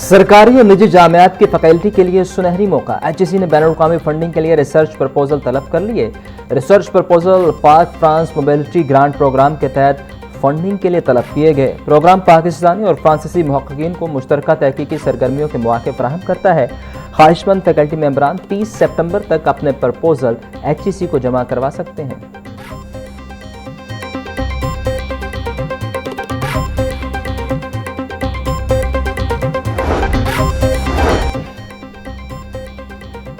सरकारी और निजी जामियात की फैकल्टी के लिए सुनहरी मौका। HEC ने बैनुल-अक़वामी फंडिंग के लिए रिसर्च प्रपोजल तलब कर लिए। रिसर्च प्रपोजल पाक फ्रांस मोबिलिटी ग्रांट प्रोग्राम के तहत फंडिंग के लिए तलब किए गए। प्रोग्राम पाकिस्तानी और फ्रांसीसी मुहक्किकीन को मुश्तरका तहकीकी सरगर्मियों के मौके फराहम करता है। ख्वाहिशमंद फैकल्टी मेंबरान 30 सितंबर तक अपने प्रपोजल HEC को जमा करवा सकते हैं।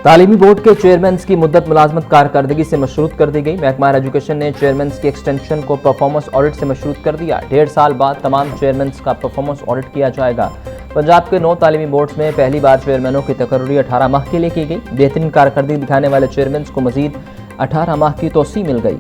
तालीमी बोर्ड के चेयरमैन की मुद्दत मुलाजमत कारकर्दगी से मशरूत कर दी गई। महकमा एजुकेशन ने चेयरमैन की एक्सटेंशन को परफॉर्मेंस ऑडिट से मशरूत कर दिया। 1.5 साल बाद तमाम चेयरमैन का परफॉर्मेंस ऑडिट किया जाएगा। पंजाब के 9 तालीमी बोर्ड्स में पहली बार चेयरमैनों की तकर्री 18 माह के लिए की गई। बेहतरीन कारकर्दगी दिखाने वाले चेयरमैन को मजीद 18 माह की तोसी मिल गई।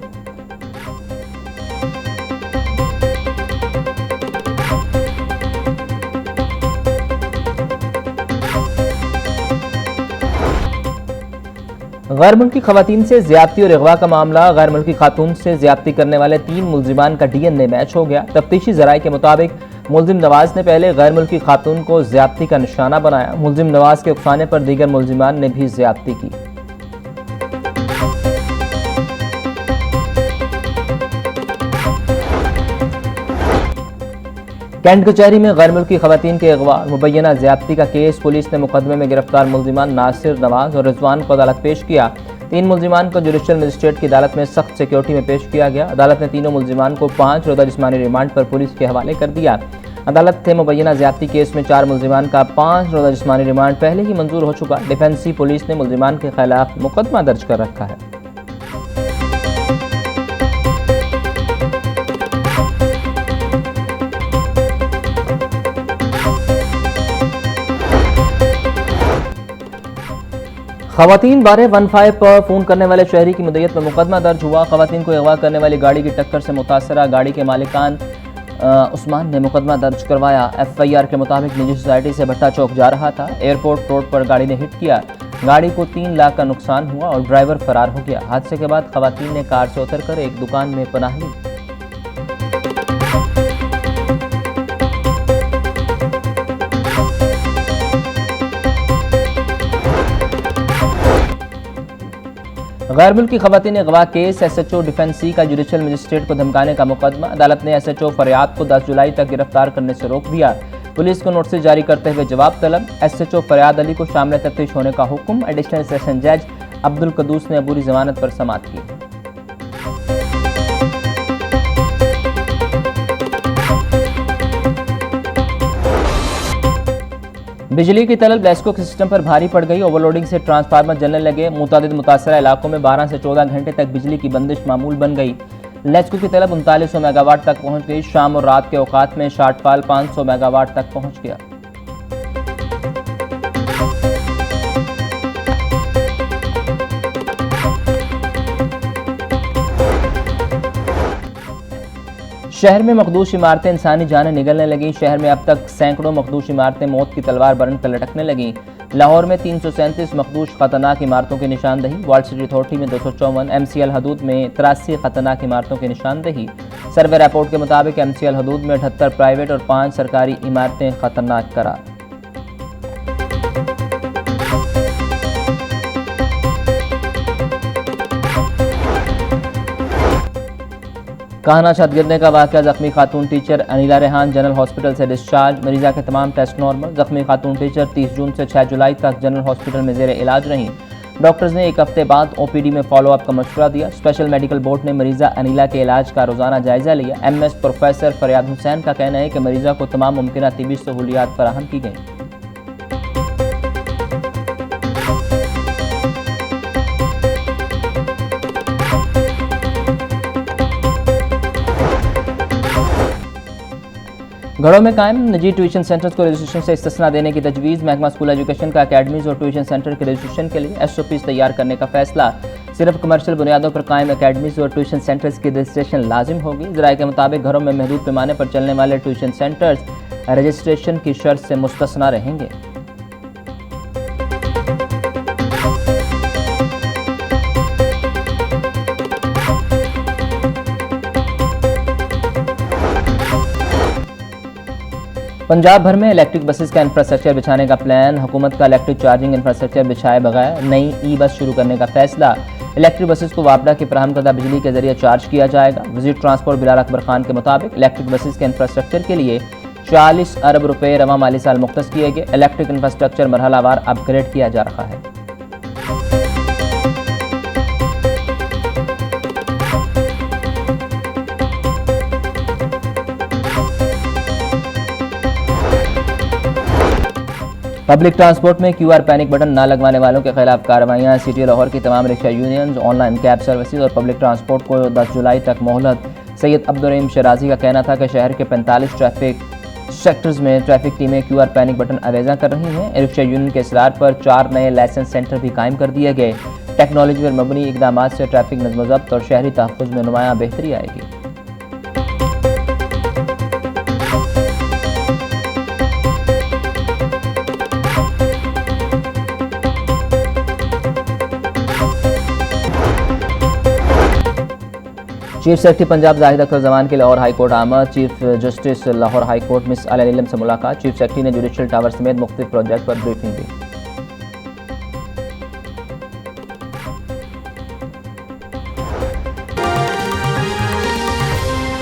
गैर मुल्की खवातीन से ज्यादती और अगवा का मामला। गैर मुल्की खातून से ज्यादती करने वाले 3 मुलजिमान का DNA मैच हो गया। तफ्तीशी जराये के मुताबिक मुलजिम नवाज ने पहले गैर मुल्की खातून को ज्यादती का निशाना बनाया। मुलजिम नवाज के उकसाने पर दीगर मुलजिमान ने भी ज्यादती की। कैंट कचहरी में गैर मुल्की खवातीन के अगवा और मुबैना ज्यादती का केस। पुलिस ने मुकदमे में गिरफ्तार मुलजिमान नासिर, नवाज और रिजवान को अदालत पेश किया। 3 मुलजिमान को जुडिशल मजिस्ट्रेट की अदालत में सख्त सिक्योरिटी में पेश किया गया। अदालत ने तीनों मुलजिमान को 5 रोज़ा जिस्मानी रिमांड पर पुलिस के हवाले कर दिया। अदालत ने मुबैना ज्यादती केस में 4 मुलजिमान का 5 रोज़ा जिस्मानी रिमांड पहले ही मंजूर हो चुका। डिफेंसी पुलिस ने मुलजिमान के खिलाफ मुकदमा दर्ज कर रखा है। खवातीन बारे 15 पर फोन करने वाले शहरी की मुद्दत में मुकदमा दर्ज हुआ। खवातीन को अगवा करने वाली गाड़ी की टक्कर से मुतासरा गाड़ी के मालिकान उस्मान ने मुकदमा दर्ज करवाया। FIR के मुताबिक निजी सोसाइटी से भट्टा चौक जा रहा था। एयरपोर्ट रोड पर गाड़ी ने हिट किया। गाड़ी को 3 लाख का नुकसान हुआ और ड्राइवर फरार हो गया। हादसे के बाद खवातीन ने कार से उतरकर एक दुकान में पनाह ली। गैर मुल्की खवातीन अगवा केस। SHO डिफेंसी का जुडिशल मजिस्ट्रेट को धमकाने का मुकदमा। अदालत ने SHO फरियाद को 10 जुलाई तक गिरफ्तार करने से रोक दिया। पुलिस को नोटिस जारी करते हुए जवाब तलब। SHO फरियाद अली को शामिल तफ्तीश होने का हुक्म। एडिशनल सेशन जज अब्दुल कदूस ने अबूरी जमानत पर समाअत की। बिजली की तलब लेस्को के सिस्टम पर भारी पड़ गई। ओवरलोडिंग से ट्रांसफार्मर जलने लगे। मुतादिद मुतासरा इलाकों में 12 से 14 घंटे तक बिजली की बंदिश मामूल बन गई। लेस्को की तलब 3900 मेगावाट तक पहुंच गई। शाम और रात के औकात में शार्टफॉल 500 मेगावाट तक पहुंच गया। शहर में मखदूश इमारतें इंसानी जानें निगलने लगी। शहर में अब तक सैकड़ों मखदूश इमारतें मौत की तलवार बनकर लटकने लगी। लाहौर में 337 मखदूश खतरनाक इमारतों की निशानदही। वर्ल्ड सिटी अथॉरिटी में 254, MCL हदूद में 83 खतरनाक इमारतों की निशानदही। सर्वे रिपोर्ट के मुताबिक MCL हदूद में 78 प्राइवेट और 5 सरकारी इमारतें खतरनाक करार। काहना छत गिरने का वाकया। जख्मी खातून teacher Anila Rehan general hospital से डिस्चार्ज। मरीजा के तमाम टेस्ट नॉर्मल। जख्मी खातून टीचर 30 जून से 6 जुलाई तक जनरल हॉस्पिटल में जेर इलाज रहीं। डॉक्टर्स ने 1 हफ्ते बाद OPD में फॉलोअप का मशवरा दिया। स्पेशल मेडिकल बोर्ड ने मरीजा अनिला के इलाज का रोजाना जायजा लिया। MS प्रोफेसर फरियाद हुसैन का कहना है कि मरीजा को तमाम मुमकिन तिबी सहूलियात फराहम की गई। घरों में कायम निजी ट्यूशन सेंटर्स को रजिस्ट्रेशन से इस्तिस्ना देने की तजवीज़। महकमा स्कूल एजुकेशन का अकेडमीज और ट्यूशन सेंटर के रजिस्ट्रेशन के लिए SOPs तैयार करने का फैसला। सिर्फ कमर्शियल बुनियादों पर कायम अकेडमीज और ट्यूशन सेंटर्स की रजिस्ट्रेशन लाजिम होगी। ज़राए के मुताबिक घरों में महदूद पैमाने पर चलने वाले ट्यूशन सेंटर्स रजिस्ट्रेशन की शर्त से मुस्तस्ना रहेंगे। पंजाब भर में इलेक्ट्रिक बसेस का इंफ्रास्ट्रक्चर बिछाने का प्लान। हुकूमत का इलेक्ट्रिक चार्जिंग इंफ्रास्ट्रक्चर बिछाए बगैर नई ई बस शुरू करने का फैसला। इलेक्ट्रिक बसेस को वापडा की फराहम करदा बिजली के जरिए चार्ज किया जाएगा। वज़ीर ट्रांसपोर्ट बिलाल अकबर खान के मुताबिक इलेक्ट्रिक बसेस के इंफ्रास्ट्रक्चर के लिए 40 अरब रुपए रवा माली साल मुख्तस किए गए। इलेक्ट्रिक इंफ्रास्ट्रक्चर मरहलावार अपग्रेड किया जा रहा है। पब्लिक ट्रांसपोर्ट में क्यूआर पैनिक बटन न लगवाने वालों के खिलाफ कार्रवाइयाँ। सिटी लाहौर की तमाम rickshaw unions, online cab services और पब्लिक ट्रांसपोर्ट को 10 जुलाई तक मोहलत। सैयद अब्दुर्रहीम शराजी का कहना था कि शहर के 45 ट्रैफिक सेक्टर्स में ट्रैफिक टीमें क्यूआर पैनिक बटन अवेजा कर रही हैं। रिक्शा यूनियन के इसरार पर 4 नए लाइसेंस सेंटर भी कायम कर दिए गए। टेक्नोलॉजी पर मबनी इकदाम से ट्रैफिक नज़्म ज़ब्त और शहरी तहफ़्फ़ुज़ में नुमायाँ बेहतरी आएगी। चीफ सेक्रेटरी पंजाब जाहिद अख्तर जमान के लाहौर हाई कोर्ट आमद। Chief justice Lahore high court मिस अल इल्म से मुलाकात। चीफ सेक्रेटरी ने जुडिशल टावर समेत मुख्तलिफ प्रोजेक्ट पर ब्रीफिंग दी।